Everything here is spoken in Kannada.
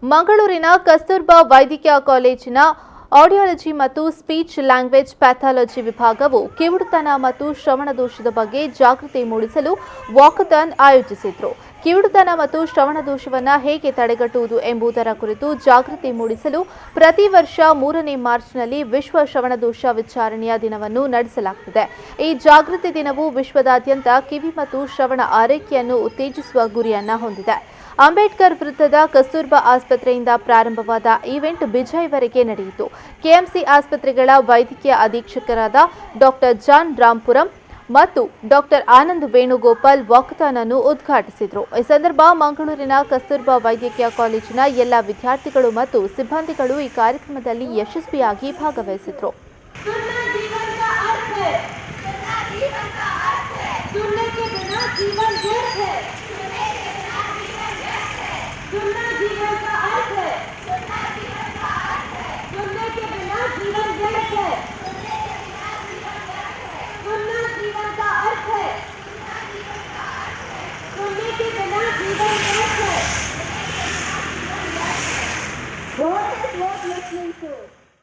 ಮಂಗಳೂರಿನ ಕಸ್ತೂರ್ಬಾ ವೈದ್ಯಕೀಯ ಕಾಲೇಜಿನ ಆಡಿಯಾಲಜಿ ಮತ್ತು ಸ್ಪೀಚ್ ಲ್ಯಾಂಗ್ವೇಜ್ ಪ್ಯಾಥಾಲಜಿ ವಿಭಾಗವು ಕಿವುಡುತನ ಮತ್ತು ಶ್ರವಣದೋಷದ ಬಗ್ಗೆ ಜಾಗೃತಿ ಮೂಡಿಸಲು ವಾಕಥಾನ್ ಆಯೋಜಿಸಿದ್ರು. ಕಿವುಡುತನ ಮತ್ತು ಶ್ರವಣದೋಷವನ್ನು ಹೇಗೆ ತಡೆಗಟ್ಟುವುದು ಎಂಬುದರ ಕುರಿತು ಜಾಗೃತಿ ಮೂಡಿಸಲು ಪ್ರತಿ ವರ್ಷ 3ನೇ ಮಾರ್ಚ್ನಲ್ಲಿ ವಿಶ್ವ ಶ್ರವಣದೋಷ ವಿಚಾರಣೆಯ ದಿನವನ್ನು ನಡೆಸಲಾಗುತ್ತದೆ. ಈ ಜಾಗೃತಿ ದಿನವು ವಿಶ್ವದಾದ್ಯಂತ ಕಿವಿ ಮತ್ತು ಶ್ರವಣ ಆರೈಕೆಯನ್ನು ಉತ್ತೇಜಿಸುವ ಗುರಿಯನ್ನು ಹೊಂದಿದೆ. ಅಂಬೇಡ್ಕರ್ ವೃತ್ತದ ಕಸ್ತೂರ್ಬಾ ಆಸ್ಪತ್ರೆಯಿಂದ ಪ್ರಾರಂಭವಾದ ಈವೆಂಟ್ ಬಿಜೈವರೆಗೆ ನಡೆಯಿತು. ಕೆಎಂಸಿ ಆಸ್ಪತ್ರೆಗಳ ವೈದ್ಯಕೀಯ ಅಧೀಕ್ಷಕರಾದ ಡಾಕ್ಟರ್ ಜಾನ್ ರಾಂಪುರಂ ಮತ್ತು ಡಾಕ್ಟರ್ ಆನಂದ್ ವೇಣುಗೋಪಾಲ್ ವಾಕಥಾನ್ ಅನ್ನು ಉದ್ಘಾಟಿಸಿದರು. ಈ ಸಂದರ್ಭ ಮಂಗಳೂರಿನ ಕಸ್ತೂರ್ಬಾ ವೈದ್ಯಕೀಯ ಕಾಲೇಜಿನ ಎಲ್ಲ ವಿದ್ಯಾರ್ಥಿಗಳು ಮತ್ತು ಸಿಬ್ಬಂದಿಗಳು ಈ ಕಾರ್ಯಕ್ರಮದಲ್ಲಿ ಯಶಸ್ವಿಯಾಗಿ ಭಾಗವಹಿಸಿದರು. सुनने